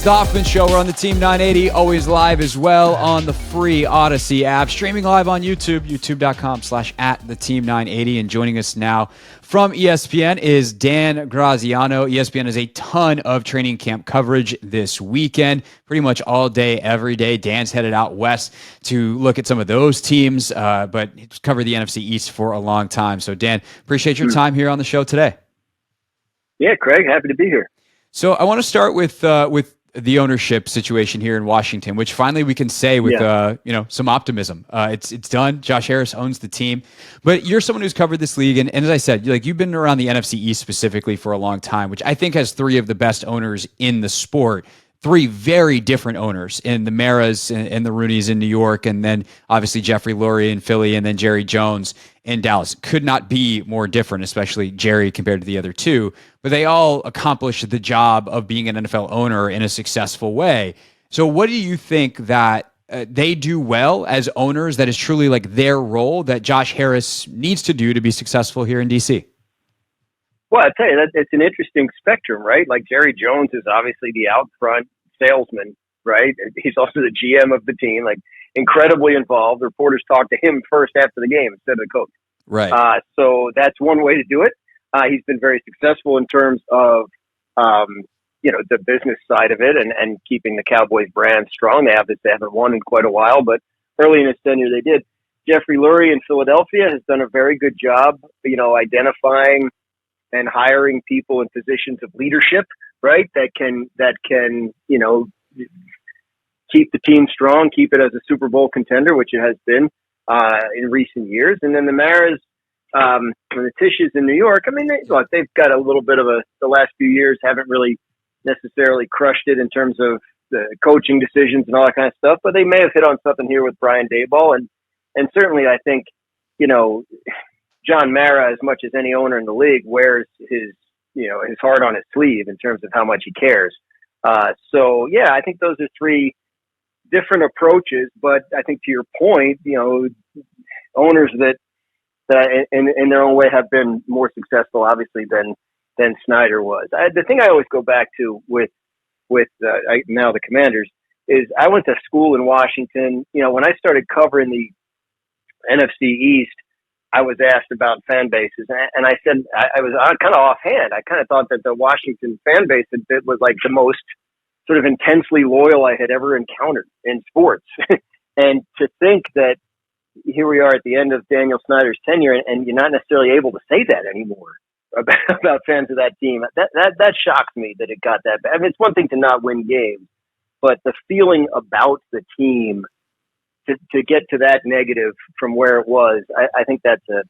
The Hoffman Show. We're on the Team 980, always live as well on the free Odyssey app. Streaming live on YouTube, youtube.com/@theteam980. And joining us now from ESPN is Dan Graziano. ESPN has a ton of training camp coverage this weekend, pretty much all day, every day. Dan's headed out west to look at some of those teams, but he's covered the NFC East for a long time. So, Dan, appreciate your time here on the show today. Yeah, Craig, happy to be here. So I want to start with the ownership situation here in Washington, which finally we can say with some optimism. It's done. Josh Harris owns the team, but you're someone who's covered this league, and as I said, you've been around the NFC East specifically for a long time, which I think has three of the best owners in the sport. Three very different owners in the Maras and the Rooneys in New York, and then obviously Jeffrey Lurie in Philly, and then Jerry Jones in Dallas. Could not be more different, especially Jerry compared to the other two, but they all accomplished the job of being an NFL owner in a successful way. So what do you think that they do well as owners that is truly like their role that Josh Harris needs to do to be successful here in DC? Well, I tell you, that it's an interesting spectrum, right? Like Jerry Jones is obviously the out front salesman, right? He's also the GM of the team, like incredibly involved. Reporters talk to him first after the game instead of the coach. Right. So that's one way to do it. He's been very successful in terms of, the business side of it and keeping the Cowboys brand strong. They haven't won in quite a while, but early in his tenure they did. Jeffrey Lurie in Philadelphia has done a very good job, identifying and hiring people in positions of leadership, right? That can, keep the team strong, keep it as a Super Bowl contender, which it has been in recent years. And then the Maras, and the Tishes in New York, they've got a little bit of the last few years haven't really necessarily crushed it in terms of the coaching decisions and all that kind of stuff, but they may have hit on something here with Brian Daboll. And certainly I think, John Mara, as much as any owner in the league, wears his heart on his sleeve in terms of how much he cares. I think those are three different approaches, but I think to your point, owners that in their own way have been more successful, obviously, than Snyder was. The thing I always go back to with now the Commanders is I went to school in Washington. When I started covering the NFC East, I was asked about fan bases, and I said I was kind of offhand. I kind of thought that the Washington fan base was like the most sort of intensely loyal I had ever encountered in sports. And to think that here we are at the end of Daniel Snyder's tenure, and you're not necessarily able to say that anymore about fans of that team, that shocks me that it got that bad. I mean, it's one thing to not win games, but the feeling about the team to get to that negative from where it was, I think that's a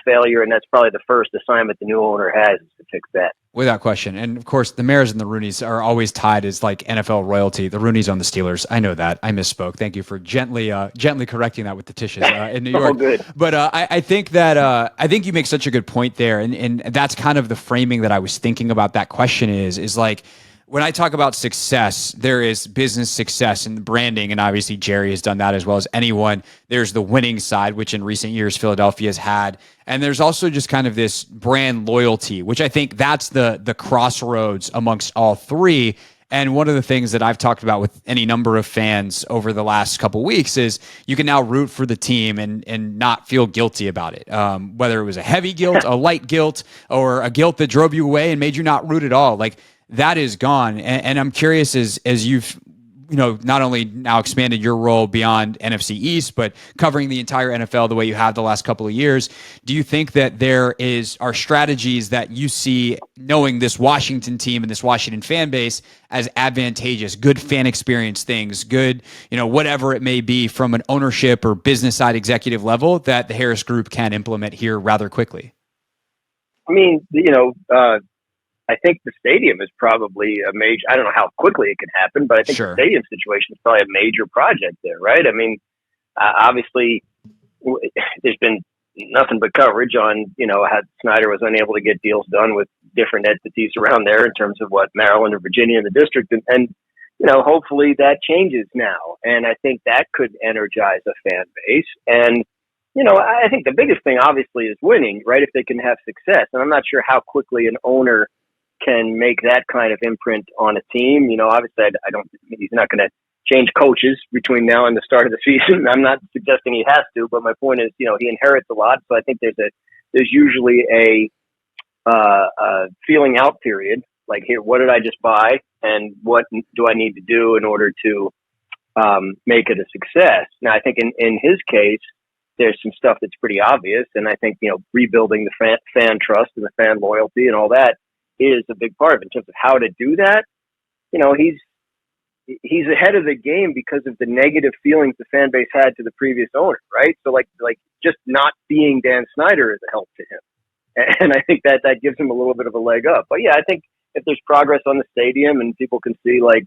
failure, and that's probably the first assignment the new owner has is to fix that. Without question. And of course, the Maras and the Rooneys are always tied as like NFL royalty. The Rooneys on the Steelers. I know that. I misspoke. Thank you for gently correcting that with the Tishes in New York. Oh, good. But I think that I think you make such a good point there, and that's kind of the framing that I was thinking about that question is like, when I talk about success, there is business success and branding, and obviously Jerry has done that as well as anyone. There's the winning side, which in recent years Philadelphia has had, and there's also just kind of this brand loyalty, which I think that's the crossroads amongst all three. And one of the things that I've talked about with any number of fans over the last couple of weeks is you can now root for the team and not feel guilty about it. Whether it was a heavy guilt, a light guilt, or a guilt that drove you away and made you not root at all. Like, that is gone. And I'm curious as you've, not only now expanded your role beyond NFC East, but covering the entire NFL the way you have the last couple of years, do you think that there are strategies that you see knowing this Washington team and this Washington fan base as advantageous, good fan experience things, good, whatever it may be from an ownership or business side executive level that the Harris Group can implement here rather quickly? I mean, I think the stadium is probably a major, I don't know how quickly it can happen, but I think Sure. The stadium situation is probably a major project there, right? I mean, obviously there's been nothing but coverage on, how Snyder was unable to get deals done with different entities around there in terms of Maryland or Virginia in the district. And hopefully that changes now. And I think that could energize a fan base. And, I think the biggest thing obviously is winning, right? If they can have success. And I'm not sure how quickly an owner can make that kind of imprint on a team. Obviously, I don't. He's not going to change coaches between now and the start of the season. I'm not suggesting he has to, but my point is, he inherits a lot. So I think there's usually a feeling out period. Like, here, what did I just buy, and what do I need to do in order to make it a success? Now, I think in his case, there's some stuff that's pretty obvious, and I think rebuilding the fan trust and the fan loyalty and all that is a big part of it. In terms of how to do that, he's ahead of the game because of the negative feelings the fan base had to the previous owner, right? So like just not being Dan Snyder is a help to him, and I think that gives him a little bit of a leg up. But yeah, I think if there's progress on the stadium and people can see like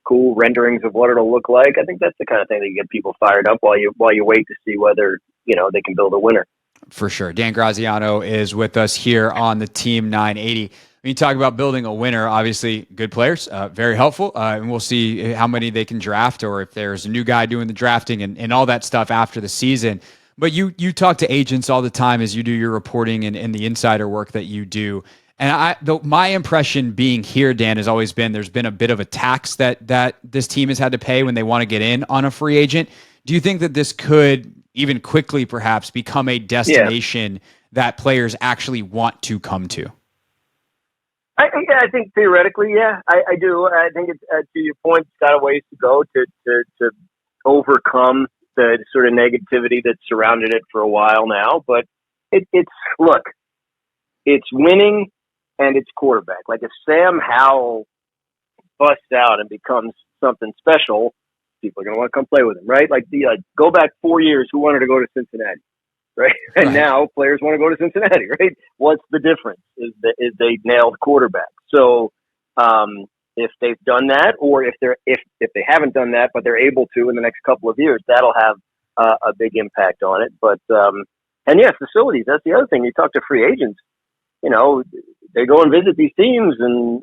cool renderings of what it'll look like, I think that's the kind of thing that you get people fired up while you wait to see whether they can build a winner. For sure. Dan Graziano is with us here on the Team 980. When you talk about building a winner, obviously good players, very helpful. And we'll see how many they can draft, or if there's a new guy doing the drafting and all that stuff after the season. But you talk to agents all the time as you do your reporting and the insider work that you do. And my impression being here, Dan, has always been there's been a bit of a tax that this team has had to pay when they want to get in on a free agent. Do you think that this could even quickly perhaps become a destination that players actually want to come to? I think theoretically, yeah, I do. I think it's, to your point, it's got a ways to go to overcome the sort of negativity that's surrounded it for a while now. But it's winning and it's quarterback. Like, if Sam Howell busts out and becomes something special, people are going to want to come play with him, right? Like, go back 4 years, who wanted to go to Cincinnati, right? And right. Now players want to go to Cincinnati, right? What's the difference? Is they nailed quarterback. So if they've done that, or if they haven't done that, but they're able to in the next couple of years, that'll have a big impact on it. But and yeah, facilities. That's the other thing. You talk to free agents, they go and visit these teams,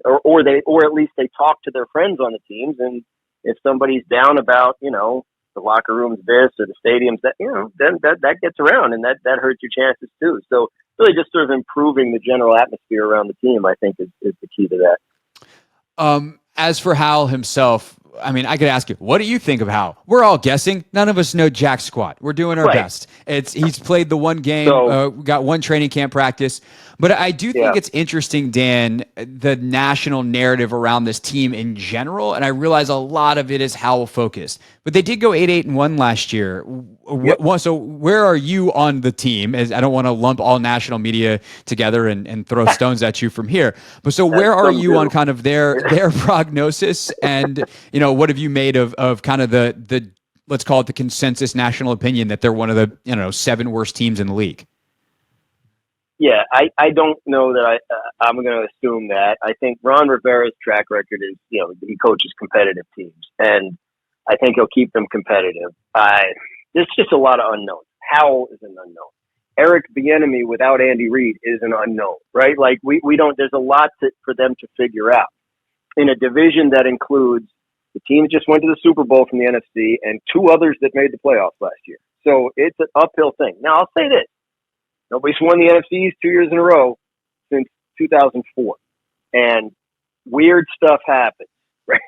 or at least they talk to their friends on the teams. And if somebody's down about, the locker room's this or the stadium's that, then that gets around, and that hurts your chances too. So really just sort of improving the general atmosphere around the team, I think is the key to that. As for Howell himself, I mean, I could ask you, what do you think of Howell? We're all guessing. None of us know jack squat. We're doing our best. He's played the one game, got one training camp practice. But I do think it's interesting, Dan, the national narrative around this team in general, and I realize a lot of it is Howell focused. But they did go 8-8-1 last year. So where are you on the team? As I don't want to lump all national media together and throw stones at you from here. But so where are you on kind of their prognosis, and what have you made of kind of the let's call it the consensus national opinion that they're one of the 7 worst teams in the league? Yeah, I don't know that I'm going to assume that. I think Ron Rivera's track record is, he coaches competitive teams, and I think he'll keep them competitive. There's just a lot of unknowns. Howell is an unknown. Eric Bieniemy without Andy Reid is an unknown, right? Like, we don't. There's a lot for them to figure out in a division that includes the team that just went to the Super Bowl from the NFC and 2 others that made the playoffs last year. So it's an uphill thing. Now, I'll say this. Nobody's won the NFC East 2 years in a row since 2004. And weird stuff happens, right?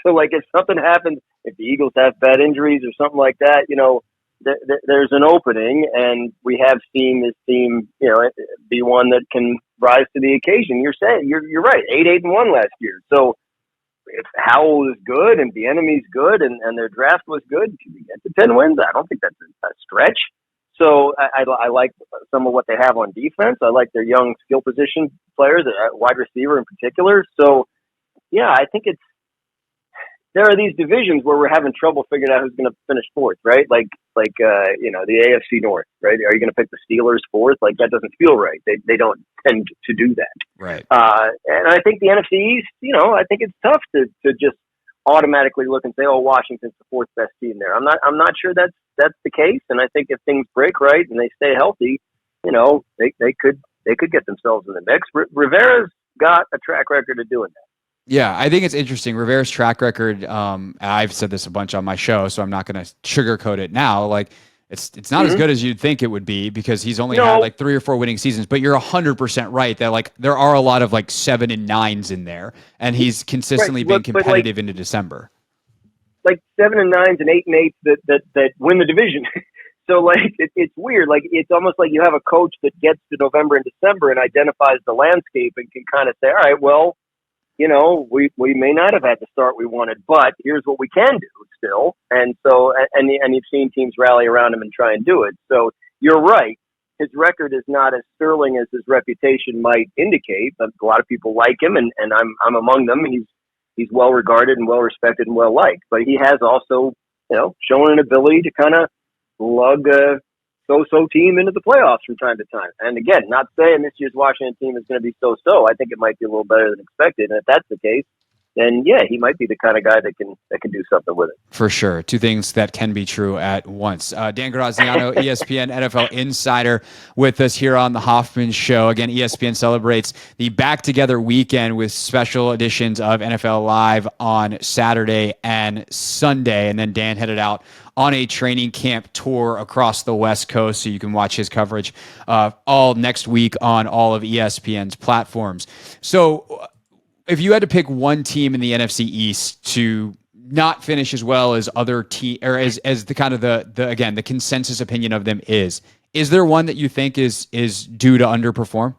So, like, if something happens, if the Eagles have bad injuries or something like that, there's an opening. And we have seen this team, be one that can rise to the occasion. You're saying, you're right, 8-8-1 last year. So if Howell is good and Bieniemy's good and their draft was good, can we get to 10 wins? I don't think that's a stretch. So I like some of what they have on defense. I like their young skill position players, wide receiver in particular. So, yeah, I think there are these divisions where we're having trouble figuring out who's going to finish fourth, right? Like the AFC North, right? Are you going to pick the Steelers fourth? Like, that doesn't feel right. They don't tend to do that. Right. And I think the NFC East, I think it's tough to just automatically look and say, oh, Washington's the 4th best team there. I'm not sure that's the case. And I think if things break right and they stay healthy, they could get themselves in the mix. Rivera's got a track record of doing that. Yeah, I think it's interesting. Rivera's track record, I've said this a bunch on my show, so I'm not going to sugarcoat it now. Like, It's not as good as you'd think it would be because he's only had like 3 or 4 winning seasons, but you're 100% right that like there are a lot of like 7 and 9s in there, and he's consistently been competitive into December. Like 7 and 9s and 8 and 8s that win the division. So like it's weird. Like it's almost like you have a coach that gets to November and December and identifies the landscape and can kind of say, all right, well, you know, we may not have had the start we wanted, but here's what we can do still. And so, and you've seen teams rally around him and try and do it. So you're right. His record is not as sterling as his reputation might indicate. But a lot of people like him, and I'm among them. He's well regarded and well respected and well liked. But he has also, you know, shown an ability to kind of lug a so-so team into the playoffs from time to time. And again, not saying this year's Washington team is going to be so-so. I think it might be a little better than expected. And if that's the case, then yeah, he might be the kind of guy that can do something with it. For sure. 2 things that can be true at once. Dan Graziano, ESPN NFL Insider, with us here on the Hoffman Show. Again, ESPN celebrates the Back Together weekend with special editions of NFL Live on Saturday and Sunday. And then Dan headed out on a training camp tour across the West Coast, so you can watch his coverage all next week on all of ESPN's platforms. So if you had to pick one team in the NFC East to not finish as well as other team, or as the kind of the consensus opinion of them is there one that you think is due to underperform?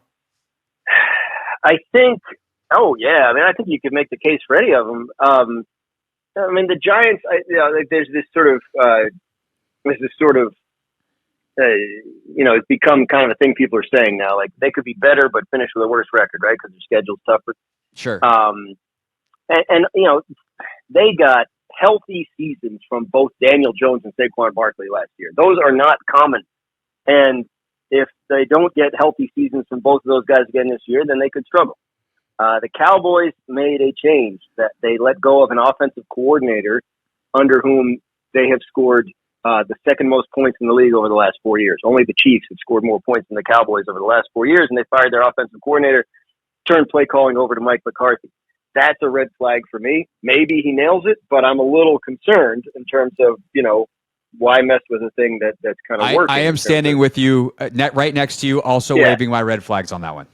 I think, I think you could make the case for any of them. I mean, the Giants, there's this sort of, it's become kind of a thing people are saying now. Like they could be better, but finish with a worse record, right? Because their schedule's tougher. Sure. And you know, they got healthy seasons from both Daniel Jones and Saquon Barkley last year. Those are not common. And if they don't get healthy seasons from both of those guys again this year, then they could struggle. The Cowboys made a change that they let go of an offensive coordinator under whom they have scored the second most points in the league over the last 4 years. Only the Chiefs have scored more points than the Cowboys over the last 4 years, and they fired their offensive coordinator, turned play calling over to Mike McCarthy. That's a red flag for me. Maybe he nails it, but I'm a little concerned in terms of, you know, why mess with a thing that's kind of working. I am standing with you right next to you, also waving my red flags on that one.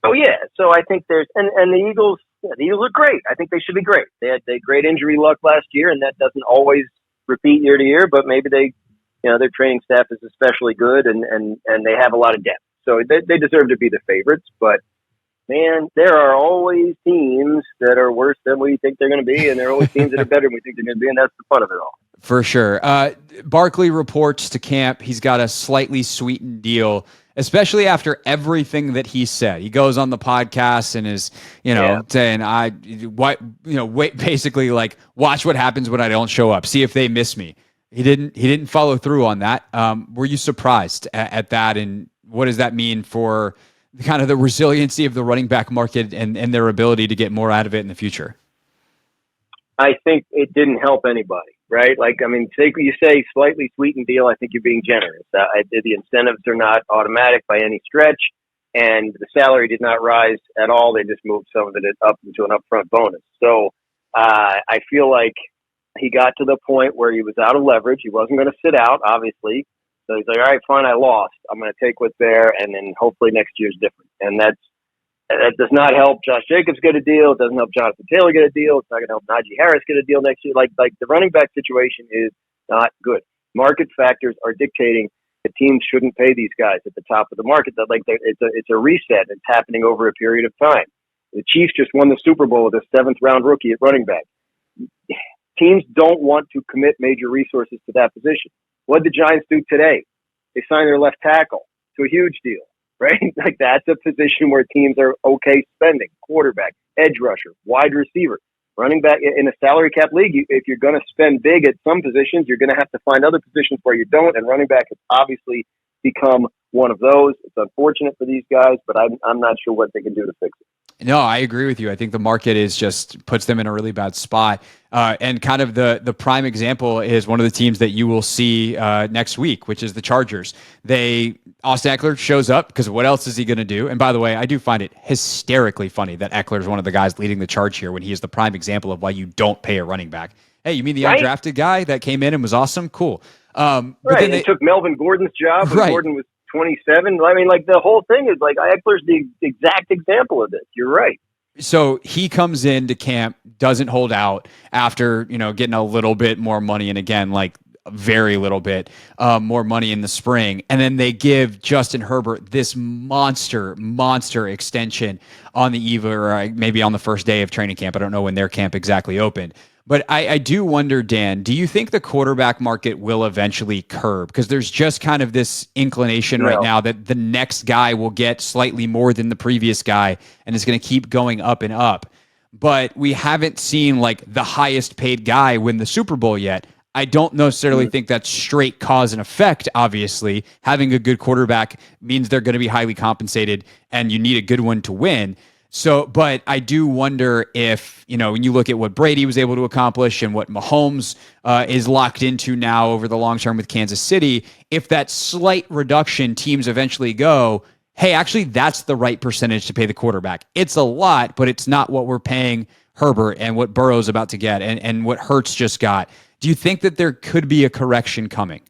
Oh yeah, so I think there's and the Eagles. Yeah, the Eagles are great. I think they should be great. They had great injury luck last year, and that doesn't always repeat year to year. But maybe their training staff is especially good, and they have a lot of depth. So they deserve to be the favorites. But man, there are always teams that are worse than we think they're going to be, and there are always teams that are better than we think they're going to be, and that's the fun of it all. For sure. Barkley reports to camp he's got a slightly sweetened deal, especially after everything that he said. He goes on the podcast and is, saying, basically like, watch what happens when I don't show up. See if they miss me. He didn't follow through on that. Were you surprised at that? And what does that mean for kind of the resiliency of the running back market and their ability to get more out of it in the future? I think it didn't help anybody, right? Like, I mean, you say slightly sweetened deal, I think you're being generous. The incentives are not automatic by any stretch, and the salary did not rise at all. They just moved some of it up into an upfront bonus. So I feel like he got to the point where he was out of leverage. He wasn't going to sit out, obviously. So he's like, all right, fine, I lost. I'm going to take what's there, and then hopefully next year's different. And that does not help Josh Jacobs get a deal. It doesn't help Jonathan Taylor get a deal. It's not going to help Najee Harris get a deal next year. Like the running back situation is not good. Market factors are dictating that teams shouldn't pay these guys at the top of the market. That it's a reset. It's happening over a period of time. The Chiefs just won the Super Bowl with a 7th-round rookie at running back. Teams don't want to commit major resources to that position. What did the Giants do today? They signed their left tackle to a huge deal. Right? Like that's a position where teams are okay spending. Quarterback, edge rusher, wide receiver, running back in a salary cap league. If you're going to spend big at some positions, you're going to have to find other positions where you don't. And running back has obviously become one of those. It's unfortunate for these guys, but I'm not sure what they can do to fix it. No, I agree with you. I think the market is just puts them in a really bad spot. And kind of the prime example is one of the teams that you will see next week, which is the Chargers. Austin Eckler shows up because what else is he going to do? And by the way, I do find it hysterically funny that Eckler is one of the guys leading the charge here when he is the prime example of why you don't pay a running back. Hey, you mean the Right? undrafted guy that came in and was awesome? Cool. But Right. then They took Melvin Gordon's job when Right. Gordon was 27. I mean, like the whole thing is like Eckler's the exact example of this. You're right. So he comes into camp, doesn't hold out after, getting a little bit more money. And again, like very little bit more money in the spring. And then they give Justin Herbert this monster extension on the eve or maybe on the first day of training camp. I don't know when their camp exactly opened. But I do wonder, Dan, do you think the quarterback market will eventually curb? Because there's just kind of this inclination right now that the next guy will get slightly more than the previous guy and is going to keep going up and up. But we haven't seen like the highest paid guy win the Super Bowl yet. I don't necessarily think that's straight cause and effect, obviously. Having a good quarterback means they're going to be highly compensated and you need a good one to win. So, but I do wonder if, when you look at what Brady was able to accomplish and what Mahomes is locked into now over the long term with Kansas City, if that slight reduction teams eventually go, hey, actually, that's the right percentage to pay the quarterback. It's a lot, but it's not what we're paying Herbert and what Burrow's about to get and what Hurts just got. Do you think that there could be a correction coming?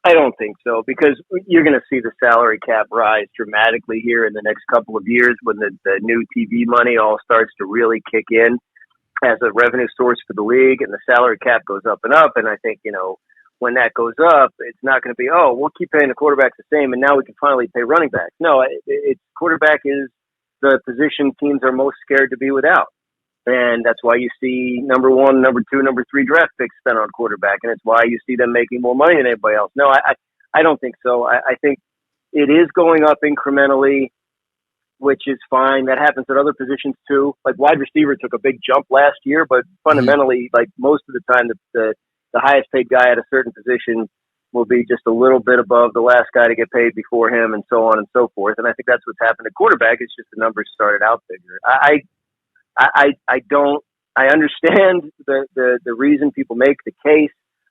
I don't think so, because you're going to see the salary cap rise dramatically here in the next couple of years when the new TV money all starts to really kick in as a revenue source for the league, and the salary cap goes up and up. And I think, when that goes up, it's not going to be, we'll keep paying the quarterbacks the same, and now we can finally pay running backs. No, it's quarterback is the position teams are most scared to be without. And that's why you see number 1, number 2, number 3 draft picks spent on quarterback. And it's why you see them making more money than anybody else. No, I don't think so. I think it is going up incrementally, which is fine. That happens at other positions too. Like wide receiver took a big jump last year, but fundamentally, like most of the time, the highest paid guy at a certain position will be just a little bit above the last guy to get paid before him, and so on and so forth. And I think that's what's happened at quarterback. It's just the numbers started out bigger. I understand the reason people make the case.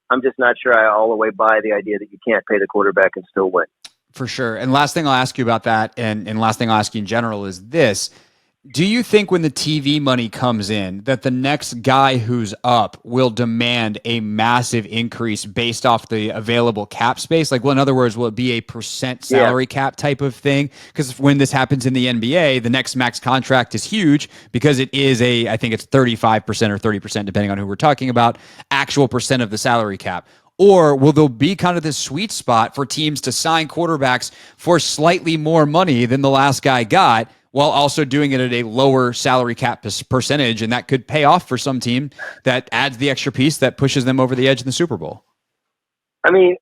I'm just not sure I all the way buy the idea that you can't pay the quarterback and still win. For sure. And last thing I'll ask you about that, and last thing I'll ask you in general is this. Do you think when the TV money comes in that the next guy who's up will demand a massive increase based off the available cap space? Like, well, in other words, will it be a percent salary cap type of thing? Because when this happens in the NBA, the next max contract is huge because it is I think it's 35% or 30%, depending on who we're talking about, actual percent of the salary cap. Or will there be kind of this sweet spot for teams to sign quarterbacks for slightly more money than the last guy got, while also doing it at a lower salary cap percentage, and that could pay off for some team that adds the extra piece that pushes them over the edge in the Super Bowl? I mean,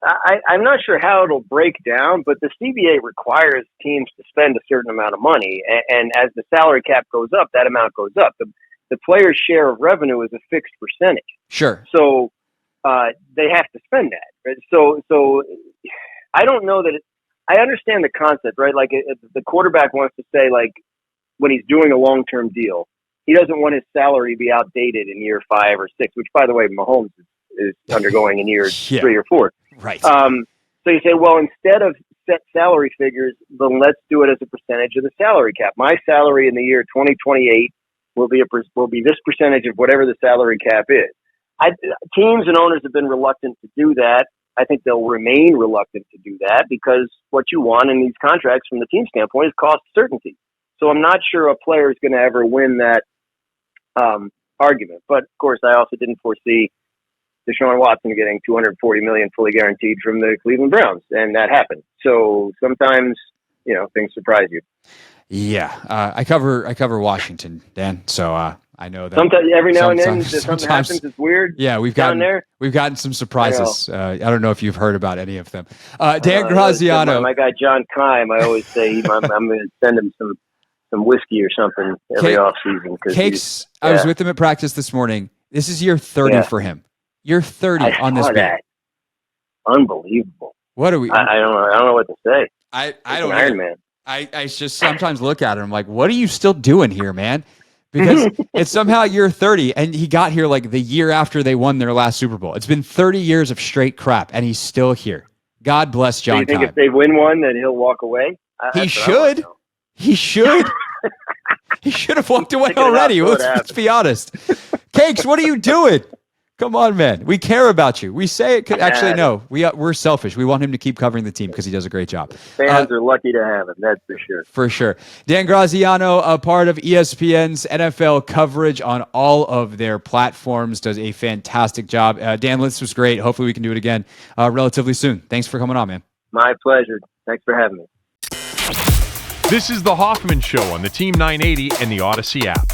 I'm not sure how it'll break down, but the CBA requires teams to spend a certain amount of money, and as the salary cap goes up, that amount goes up. The player's share of revenue is a fixed percentage. Sure. So they have to spend that. Right? So I don't know that I understand the concept, right? Like if the quarterback wants to say, like, when he's doing a long-term deal, he doesn't want his salary to be outdated in year 5 or 6, which, by the way, Mahomes is undergoing in year 3 or 4. Right. So you say, well, instead of set salary figures, then let's do it as a percentage of the salary cap. My salary in the year 2028 will be this percentage of whatever the salary cap is. Teams and owners have been reluctant to do that. I think they'll remain reluctant to do that because what you want in these contracts from the team standpoint is cost certainty. So I'm not sure a player is going to ever win that argument. But of course, I also didn't foresee Deshaun Watson getting $240 million fully guaranteed from the Cleveland Browns, and that happened. So sometimes, things surprise you. Yeah, I cover Washington, Dan. So I know that sometimes every now and then something happens. It's weird. Yeah, we've gotten some surprises. I don't know if you've heard about any of them. Dan Graziano, my guy John Keim. I always say I'm going to send him some whiskey or something every off season. Cakes. I was with him at practice this morning. This is year 30 for him. You're 30 on this beat. Unbelievable. What are we? I don't know what to say. I don't know. Iron Man. I just sometimes look at him. I'm like, what are you still doing here, man? Because it's somehow year 30, and he got here like the year after they won their last Super Bowl. It's been 30 years of straight crap, and he's still here. God bless John. So you think if they win one, then he'll walk away? He should. He should. He should have walked away already. Let's be honest. Cakes, what are you doing? Come on, man. We care about you. We say it. Actually, no. We're selfish. We want him to keep covering the team because he does a great job. Fans are lucky to have him. That's for sure. For sure. Dan Graziano, a part of ESPN's NFL coverage on all of their platforms, does a fantastic job. Dan, this was great. Hopefully we can do it again relatively soon. Thanks for coming on, man. My pleasure. Thanks for having me. This is The Hoffman Show on the Team 980 and the Odyssey app.